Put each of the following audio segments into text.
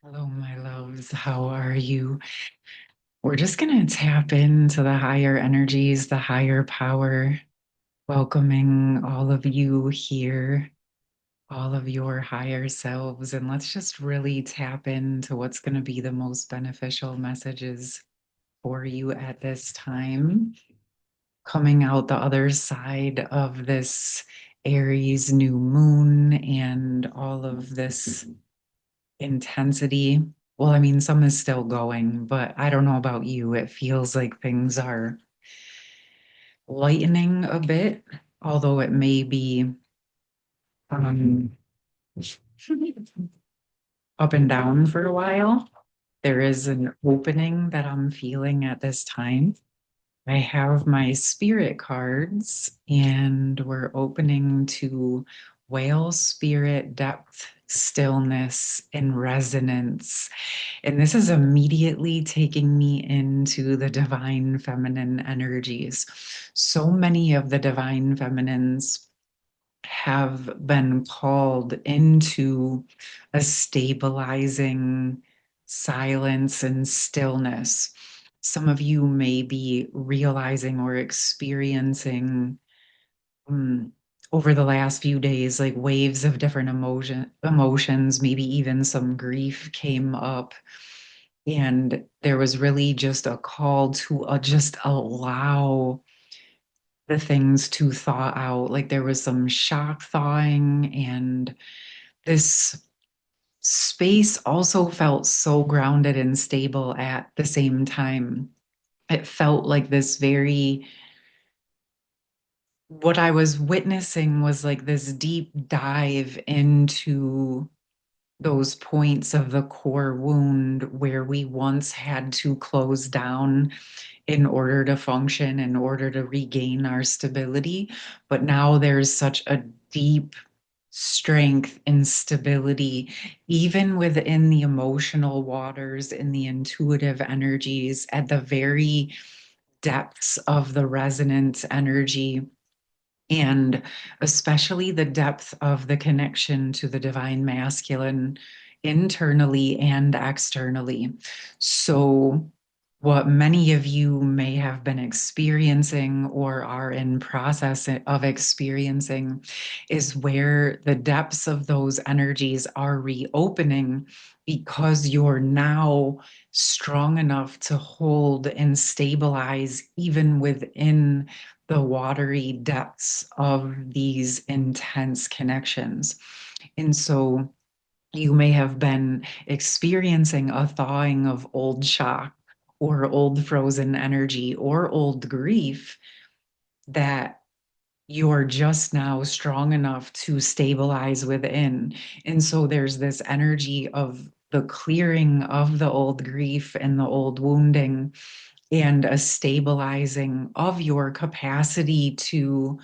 Hello, my loves. How are you? We're just going to tap into the higher energies, the higher power, welcoming all of you here, all of your higher selves. And let's just really tap into what's going to be the most beneficial messages for you at this time. Coming out the other side of this Aries new moon and all of this intensity. Well, I mean, some is still going, but I don't know about you. It feels like things are lightening a bit, although it may be um, up and down for a while. There is an opening that I'm feeling at this time. I have my spirit cards, and we're opening to whale spirit, depth, stillness, and resonance. And this is immediately taking me into the divine feminine energies. So many of the divine feminines have been called into a stabilizing silence and stillness. Some of you may be realizing or experiencing um, over the last few days, like waves of different emotions, maybe even some grief came up. And there was really just a call to just allow the things to thaw out. Like there was some shock thawing, and this space also felt so grounded and stable at the same time. It felt like this very, what I was witnessing was like this deep dive into those points of the core wound where we once had to close down in order to function, in order to regain our stability. But now there's such a deep strength and stability, even within the emotional waters and the intuitive energies at the very depths of the resonance energy, and especially the depth of the connection to the divine masculine internally and externally. So, what many of you may have been experiencing or are in process of experiencing is where the depths of those energies are reopening because you're now strong enough to hold and stabilize even within the watery depths of these intense connections. And so you may have been experiencing a thawing of old shock or old frozen energy or old grief that you're just now strong enough to stabilize within. And so there's this energy of the clearing of the old grief and the old wounding and a stabilizing of your capacity to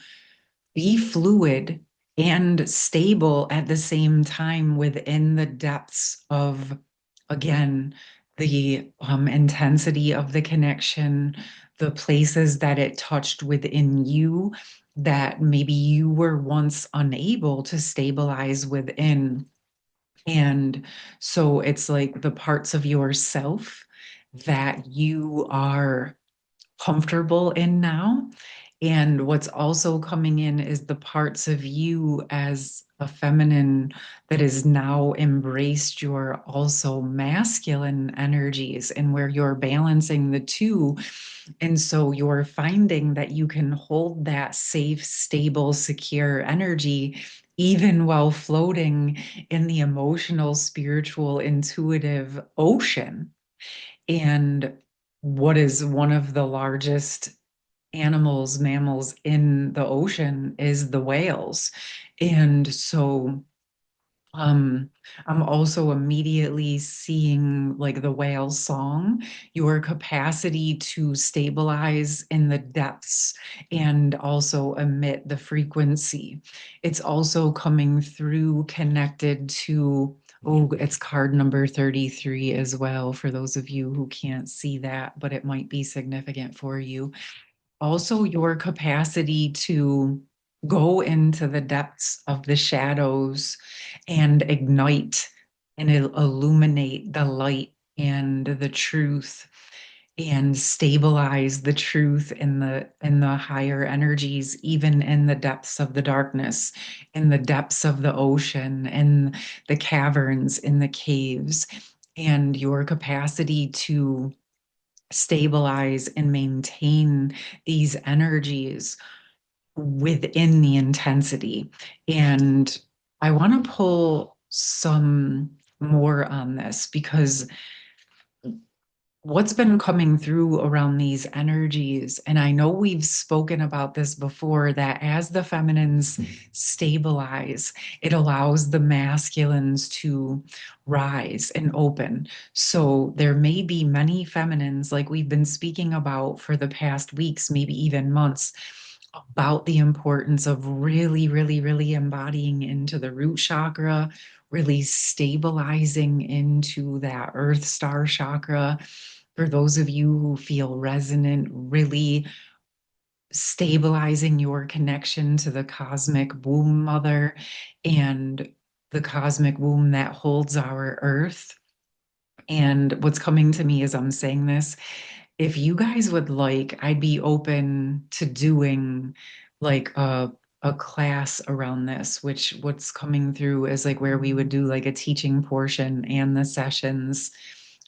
be fluid and stable at the same time within the depths of, again, the intensity of the connection, the places that it touched within you that maybe you were once unable to stabilize within. And so it's like the parts of yourself that you are comfortable in now. And what's also coming in is the parts of you as a feminine that is now embraced your also masculine energies and where you're balancing the two. And so you're finding that you can hold that safe, stable, secure energy even while floating in the emotional, spiritual, intuitive ocean. And what is one of the largest animals, mammals in the ocean is the whales. And so um, I'm also immediately seeing like the whale song, your capacity to stabilize in the depths and also emit the frequency. It's also coming through connected to, oh, it's card number 33 as well, for those of you who can't see that, but it might be significant for you. Also, your capacity to go into the depths of the shadows and ignite and illuminate the light and the truth and stabilize the truth in the higher energies, even in the depths of the darkness, in the depths of the ocean, in the caverns, in the caves, and your capacity to stabilize and maintain these energies within the intensity. And I want to pull some more on this because what's been coming through around these energies, and I know we've spoken about this before, that as the feminines stabilize, it allows the masculines to rise and open. So there may be many feminines, like we've been speaking about for the past weeks, maybe even months, about the importance of really, really, really embodying into the root chakra, really stabilizing into that earth star chakra. For those of you who feel resonant, really stabilizing your connection to the cosmic womb mother and the cosmic womb that holds our earth. And what's coming to me as I'm saying this, if you guys would like, I'd be open to doing like a class around this, which what's coming through is like where we would do like a teaching portion and the sessions.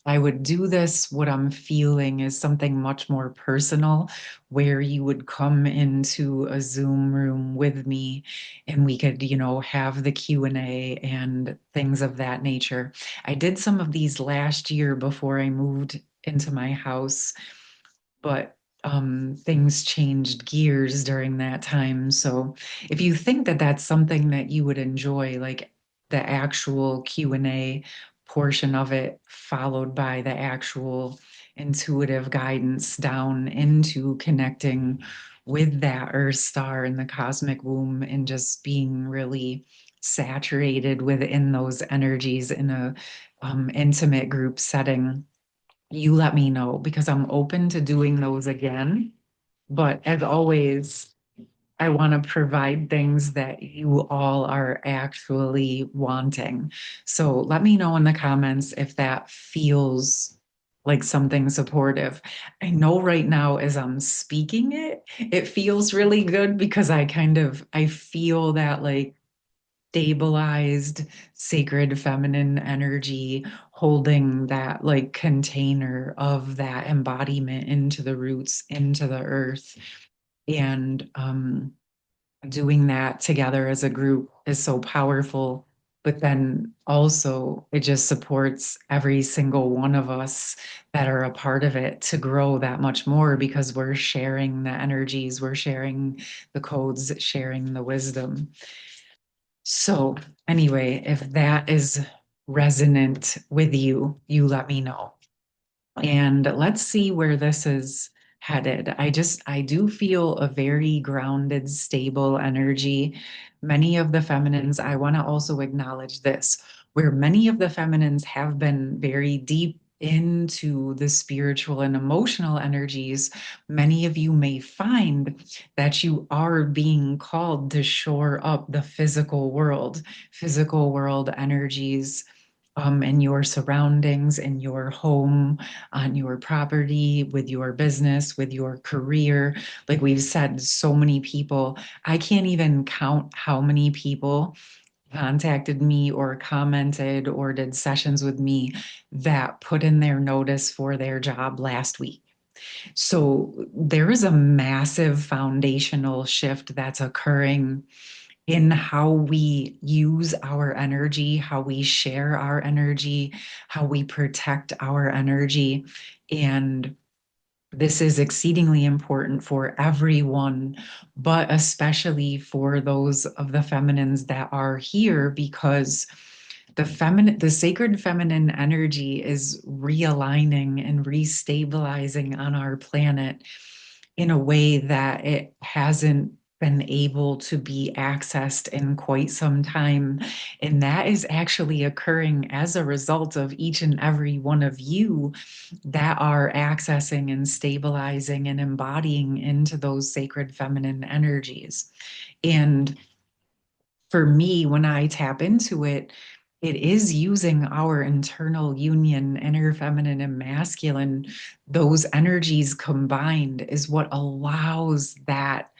I would do this, what I'm feeling is something much more personal, where you would come into a Zoom room with me and we could, have the Q&A and things of that nature. I did some of these last year before I moved into my house, but things changed gears during that time. So if you think that that's something that you would enjoy, like the actual Q&A portion of it, followed by the actual intuitive guidance down into connecting with that Earth star in the cosmic womb and just being really saturated within those energies in a intimate group setting, you let me know because I'm open to doing those again. But as always, I want to provide things that you all are actually wanting. So let me know in the comments if that feels like something supportive. I know right now as I'm speaking it, it feels really good because I feel that like stabilized sacred feminine energy holding that like container of that embodiment into the roots, into the earth. And doing that together as a group is so powerful. But then also, it just supports every single one of us that are a part of it to grow that much more because we're sharing the energies, we're sharing the codes, sharing the wisdom. So, anyway, if that is resonant with you, you let me know. And let's see where this is headed. I do feel a very grounded, stable energy. Many of the feminines, I want to also acknowledge this, where many of the feminines have been very deep into the spiritual and emotional energies. Many of you may find that you are being called to shore up the physical world energies in your surroundings, in your home, on your property, with your business, with your career. Like we've said, so many people, I can't even count how many people contacted me or commented or did sessions with me that put in their notice for their job last week. So there is a massive foundational shift that's occurring in how we use our energy, how we share our energy, how we protect our energy. And this is exceedingly important for everyone, but especially for those of the feminines that are here because the sacred feminine energy is realigning and restabilizing on our planet in a way that it hasn't been able to be accessed in quite some time. And that is actually occurring as a result of each and every one of you that are accessing and stabilizing and embodying into those sacred feminine energies. And for me, when I tap into it, it is using our internal union, inner feminine and masculine, those energies combined is what allows that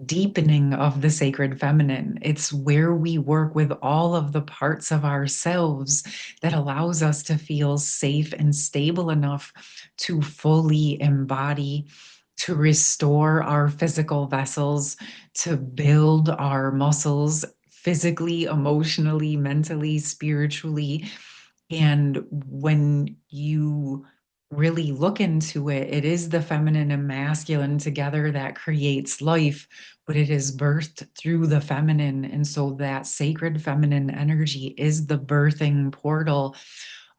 deepening of the sacred feminine. It's where we work with all of the parts of ourselves that allows us to feel safe and stable enough to fully embody, to restore our physical vessels, to build our muscles physically, emotionally, mentally, spiritually. And when you really look into it, it is the feminine and masculine together that creates life, but it is birthed through the feminine. And so that sacred feminine energy is the birthing portal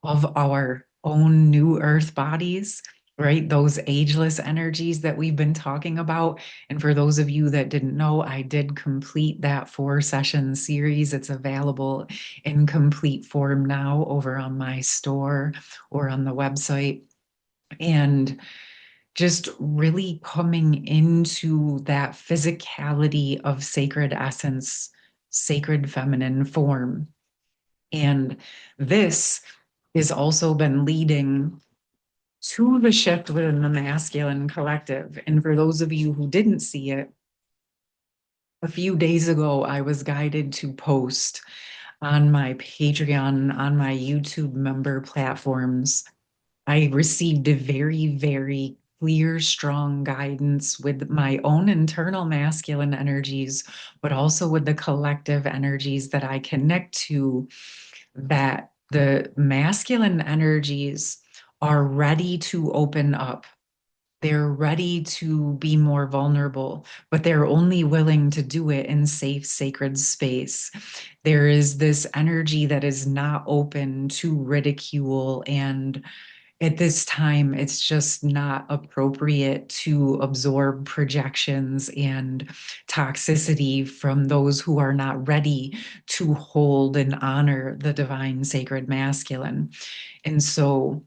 of our own new earth bodies, right? Those ageless energies that we've been talking about. And for those of you that didn't know, I did complete that 4 session series. It's available in complete form now over on my store or on the website. And just really coming into that physicality of sacred essence, sacred feminine form. And this has also been leading to the shift within the masculine collective. And for those of you who didn't see it, a few days ago, I was guided to post on my Patreon, on my YouTube member platforms. I received a very, very clear, strong guidance with my own internal masculine energies, but also with the collective energies that I connect to, that the masculine energies are ready to open up. They're ready to be more vulnerable, but they're only willing to do it in safe, sacred space. There is this energy that is not open to ridicule, and at this time, it's just not appropriate to absorb projections and toxicity from those who are not ready to hold and honor the divine sacred masculine. And so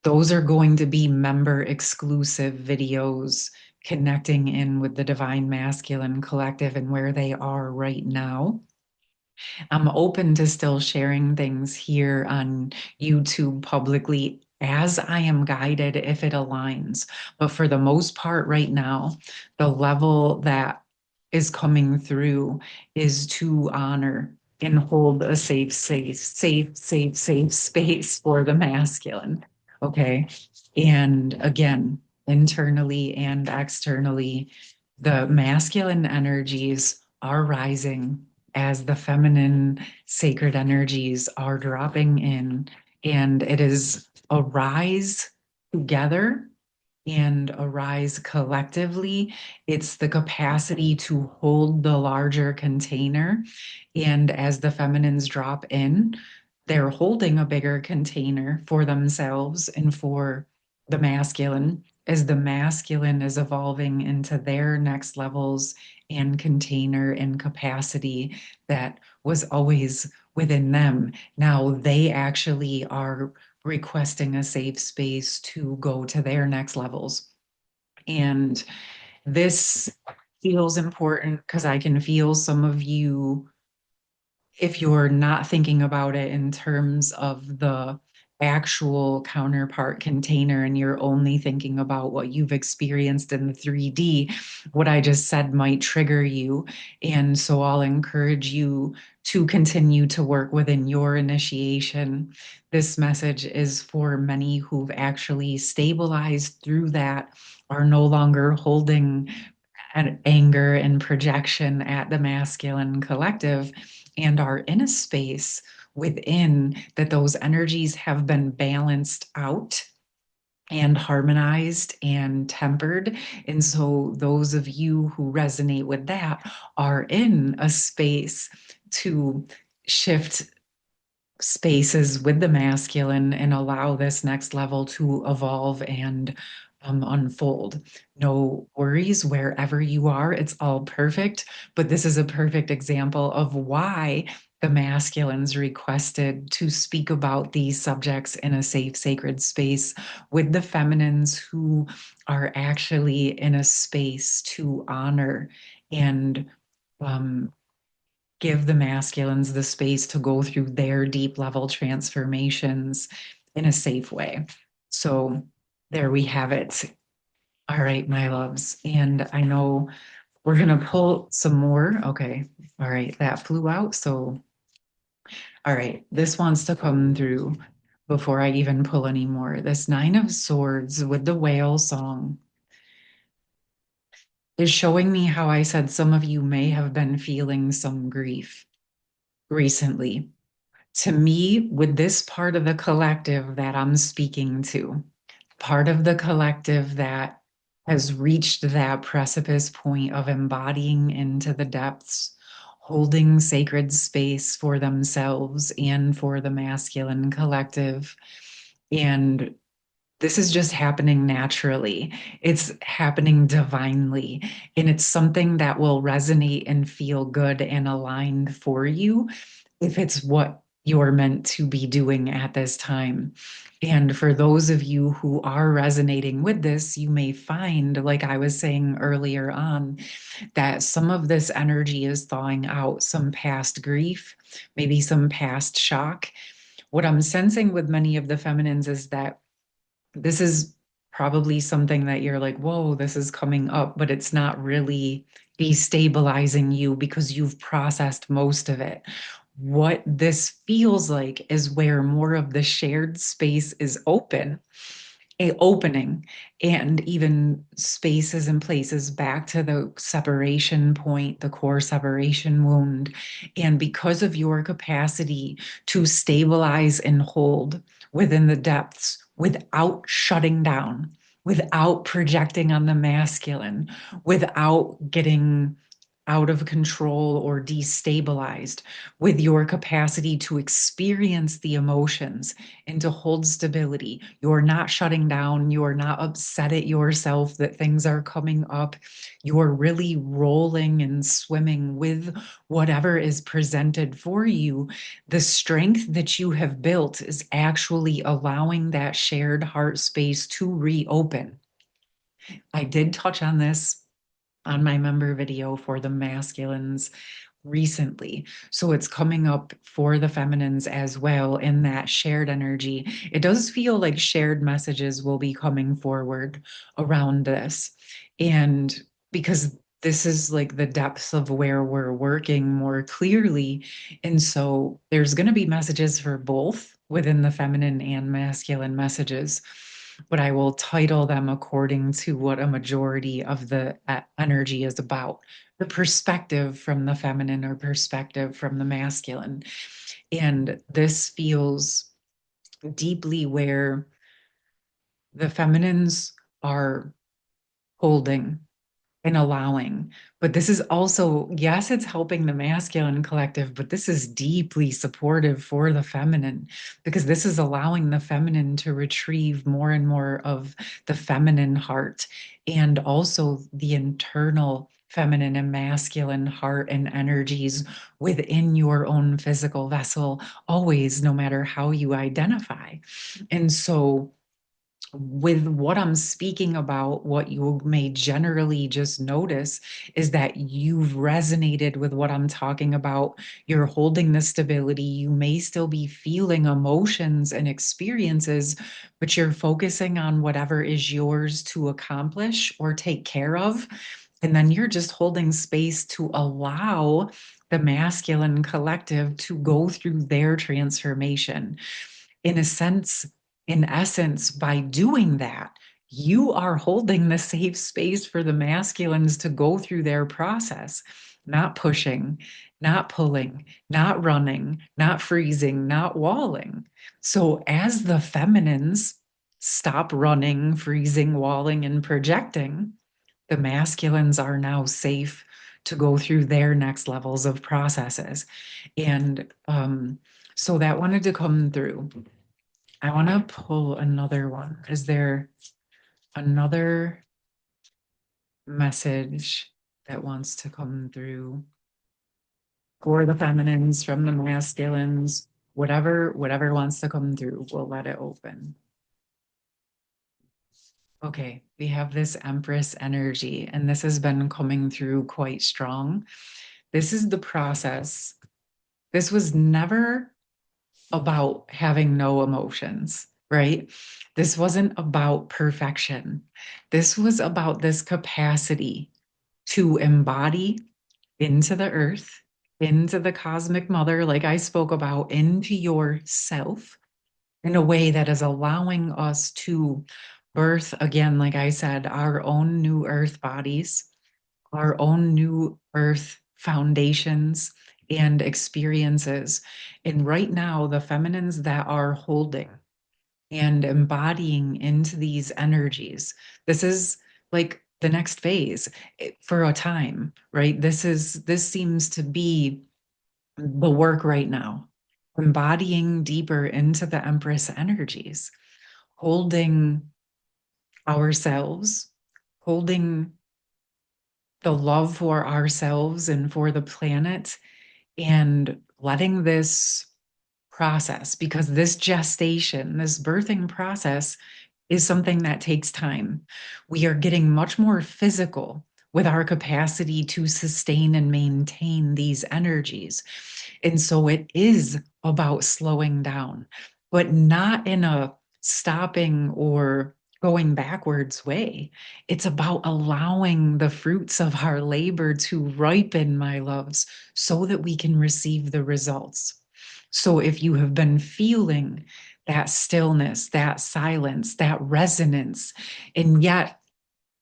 those are going to be member exclusive videos connecting in with the divine masculine collective and where they are right now. I'm open to still sharing things here on YouTube publicly as I am guided if it aligns. But for the most part, right now, the level that is coming through is to honor and hold a safe space for the masculine. Okay. And again, internally and externally, the masculine energies are rising as the feminine sacred energies are dropping in, and it is a rise together and arise collectively. It's the capacity to hold the larger container. And as the feminines drop in, they're holding a bigger container for themselves and for the masculine, as the masculine is evolving into their next levels and container and capacity that was always within them. Now they actually are requesting a safe space to go to their next levels. And this feels important because I can feel some of you, if you're not thinking about it in terms of the actual counterpart container and you're only thinking about what you've experienced in the 3D, what I just said might trigger you. And so I'll encourage you to continue to work within your initiation. This message is for many who've actually stabilized through that, are no longer holding an anger and projection at the masculine collective, and are in a space within that those energies have been balanced out and harmonized and tempered. And so those of you who resonate with that are in a space to shift spaces with the masculine and allow this next level to evolve and unfold. No worries wherever you are, it's all perfect. But this is a perfect example of why the masculines requested to speak about these subjects in a safe, sacred space with the feminines who are actually in a space to honor and um, give the masculines the space to go through their deep level transformations in a safe way. So there we have it. All right, my loves. And I know we're going to pull some more. Okay. All right. That flew out. So, all right. This wants to come through before I even pull any more. This Nine of Swords with the whale song is showing me how I said some of you may have been feeling some grief recently. To me, with this part of the collective that I'm speaking to, part of the collective that has reached that precipice point of embodying into the depths, holding sacred space for themselves and for the masculine collective. And this is just happening naturally. It's happening divinely. And it's something that will resonate and feel good and aligned for you if it's what you're meant to be doing at this time. And for those of you who are resonating with this, you may find, like I was saying earlier on, that some of this energy is thawing out some past grief, maybe some past shock. What I'm sensing with many of the feminines is that this is probably something that you're like, whoa, this is coming up, but it's not really destabilizing you because you've processed most of it. What this feels like is where more of the shared space is open, a opening, and even spaces and places back to the separation point, the core separation wound. And because of your capacity to stabilize and hold within the depths without shutting down, without projecting on the masculine, without getting out of control or destabilized, with your capacity to experience the emotions and to hold stability. You're not shutting down. You're not upset at yourself that things are coming up. You're really rolling and swimming with whatever is presented for you. The strength that you have built is actually allowing that shared heart space to reopen. I did touch on this on my member video for the masculines recently. So it's coming up for the feminines as well in that shared energy. It does feel like shared messages will be coming forward around this. And because this is like the depths of where we're working more clearly. And so there's going to be messages for both within the feminine and masculine messages, but I will title them according to what a majority of the energy is about, the perspective from the feminine or perspective from the masculine. And this feels deeply where the feminines are holding and allowing. But this is also, yes, it's helping the masculine collective, but this is deeply supportive for the feminine because this is allowing the feminine to retrieve more and more of the feminine heart and also the internal feminine and masculine heart and energies within your own physical vessel, always, no matter how you identify. And so, with what I'm speaking about, what you may generally just notice is that you've resonated with what I'm talking about. You're holding the stability. You may still be feeling emotions and experiences, but you're focusing on whatever is yours to accomplish or take care of. And then you're just holding space to allow the masculine collective to go through their transformation. In a sense, in essence, by doing that, you are holding the safe space for the masculines to go through their process, not pushing, not pulling, not running, not freezing, not walling. So as the feminines stop running, freezing, walling, and projecting, the masculines are now safe to go through their next levels of processes. And so that wanted to come through. I want to pull another one. Is there another message that wants to come through for the feminines from the masculines? Whatever wants to come through, we'll let it open. Okay, we have this Empress energy, and this has been coming through quite strong. This is the process. This was never about having no emotions, right? This wasn't about perfection. This was about this capacity to embody into the earth, into the cosmic mother, like I spoke about, into yourself in a way that is allowing us to birth again, like I said, our own new earth bodies, our own new earth foundations and experiences. And right now, the feminines that are holding and embodying into these energies, this is like the next phase for a time, right? This seems to be the work right now, embodying deeper into the Empress energies, holding ourselves, holding the love for ourselves and for the planet, and letting this process, because this gestation, this birthing process is something that takes time. We are getting much more physical with our capacity to sustain and maintain these energies. And so it is about slowing down, but not in a stopping or going backwards way. It's about allowing the fruits of our labor to ripen, my loves, so that we can receive the results. So if you have been feeling that stillness, that silence, that resonance, and yet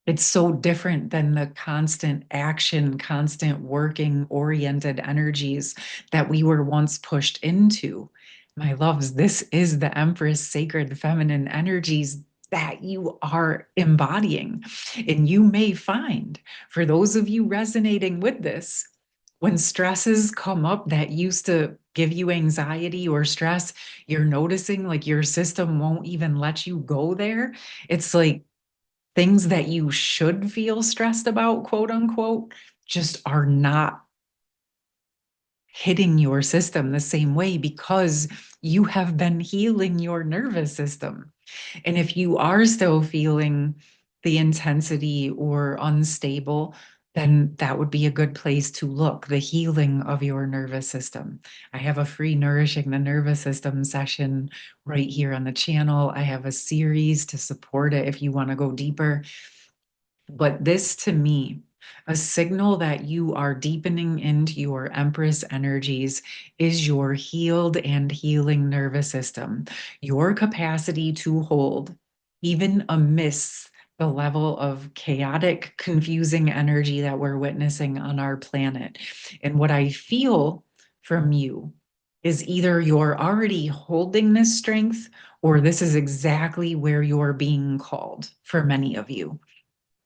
it's so different than the constant action, constant working oriented energies that we were once pushed into. My loves, this is the Empress sacred feminine energies that you are embodying. And you may find, for those of you resonating with this, when stresses come up that used to give you anxiety or stress, you're noticing like your system won't even let you go there. It's like things that you should feel stressed about, quote unquote, just are not hitting your system the same way because you have been healing your nervous system. And if you are still feeling the intensity or unstable, then that would be a good place to look, the healing of your nervous system. I have a free Nourishing the Nervous System session right here on the channel. I have a series to support it if you want to go deeper. But this to me, a signal that you are deepening into your Empress energies is your healed and healing nervous system, your capacity to hold, even amidst the level of chaotic, confusing energy that we're witnessing on our planet. And what I feel from you is either you're already holding this strength or this is exactly where you're being called for many of you,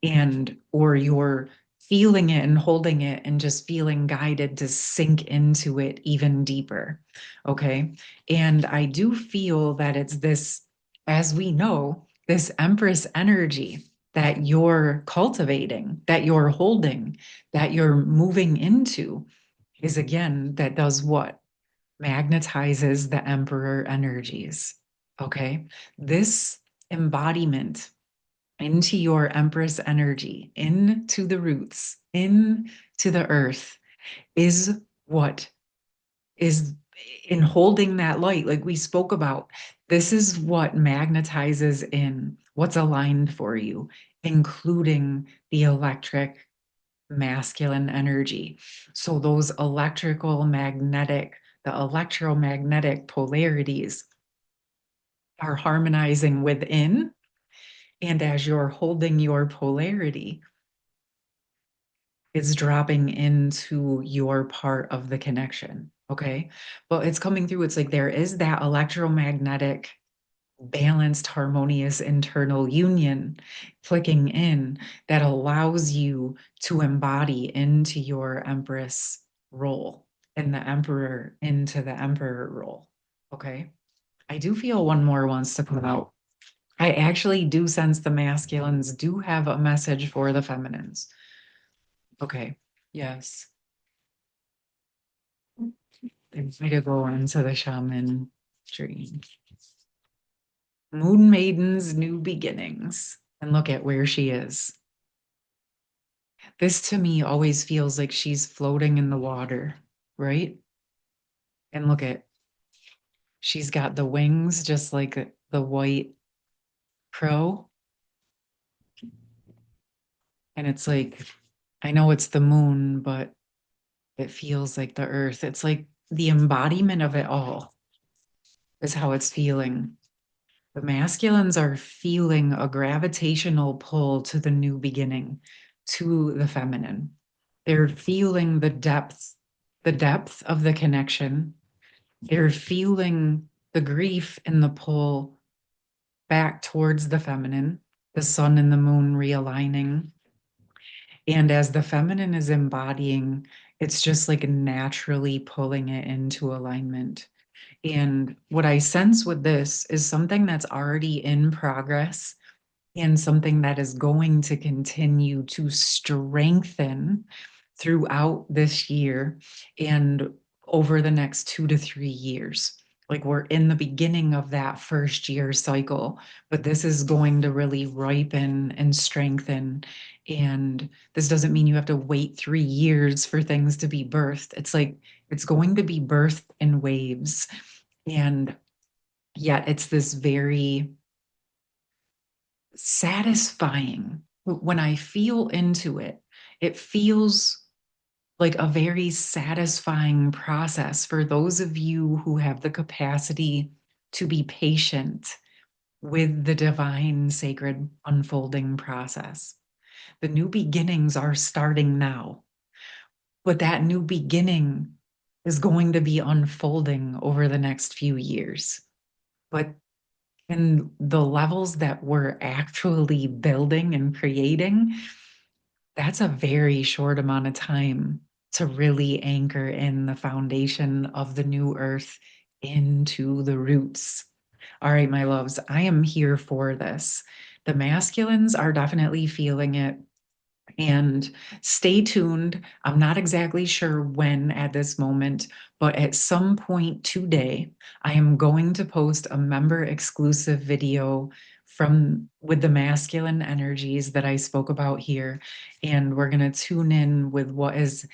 and or you're feeling it and holding it and just feeling guided to sink into it even deeper. Okay. And I do feel that it's this, as we know, this Empress energy that you're cultivating, that you're holding, that you're moving into is again that does what? Magnetizes the Emperor energies. Okay. This embodiment into your Empress energy, into the roots, into the earth, is what is in holding that light, like we spoke about. This is what magnetizes in what's aligned for you, including the electric masculine energy. So those the electromagnetic polarities are harmonizing within. And as you're holding your polarity, it's dropping into your part of the connection. Okay. But it's coming through. It's like there is that electromagnetic, balanced, harmonious internal union clicking in that allows you to embody into your Empress role and the Emperor into the Emperor role. Okay. I do feel one more wants to come out. I actually do sense the masculines do have a message for the feminines. Okay. Yes. They might to go into the shaman dream. Moon Maiden's new beginnings. And look at where she is. This to me always feels like she's floating in the water, right? And look at, she's got the wings just like the white crow. And it's like, I know it's the moon, but it feels like the earth. It's like the embodiment of it all is how it's feeling. The masculines are feeling a gravitational pull to the new beginning, to the feminine. They're feeling the depth of the connection. They're feeling the grief and the pull back towards the feminine, the sun and the moon realigning. And as the feminine is embodying, it's just like naturally pulling it into alignment. And what I sense with this is something that's already in progress and something that is going to continue to strengthen throughout this year and over the next 2 to 3 years. Like we're in the beginning of that first year cycle, but this is going to really ripen and strengthen. And this doesn't mean you have to wait 3 years for things to be birthed. It's like it's going to be birthed in waves. And yet it's this very satisfying. When I feel into it, it feels like a very satisfying process for those of you who have the capacity to be patient with the divine sacred unfolding process. The new beginnings are starting now, but that new beginning is going to be unfolding over the next few years. But in the levels that we're actually building and creating, that's a very short amount of time to really anchor in the foundation of the new earth into the roots. All right, my loves, I am here for this. The masculines are definitely feeling it. And stay tuned. I'm not exactly sure when at this moment, but at some point today, I am going to post a member exclusive video from with the masculine energies that I spoke about here. And we're going to tune in with what is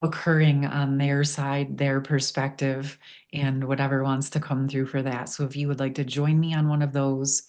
occurring on their side, their perspective, and whatever wants to come through for that. So if you would like to join me on one of those,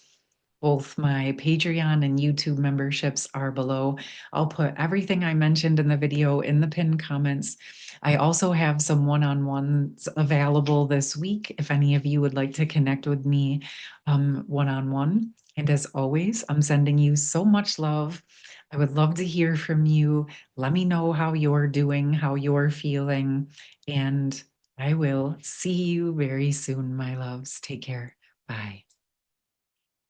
both my Patreon and YouTube memberships are below. I'll put everything I mentioned in the video in the pinned comments. I also have some one-on-ones available this week if any of you would like to connect with me one-on-one. And as always, I'm sending you so much love. I would love to hear from you. Let me know how you're doing, how you're feeling, and I will see you very soon, my loves. Take care. Bye.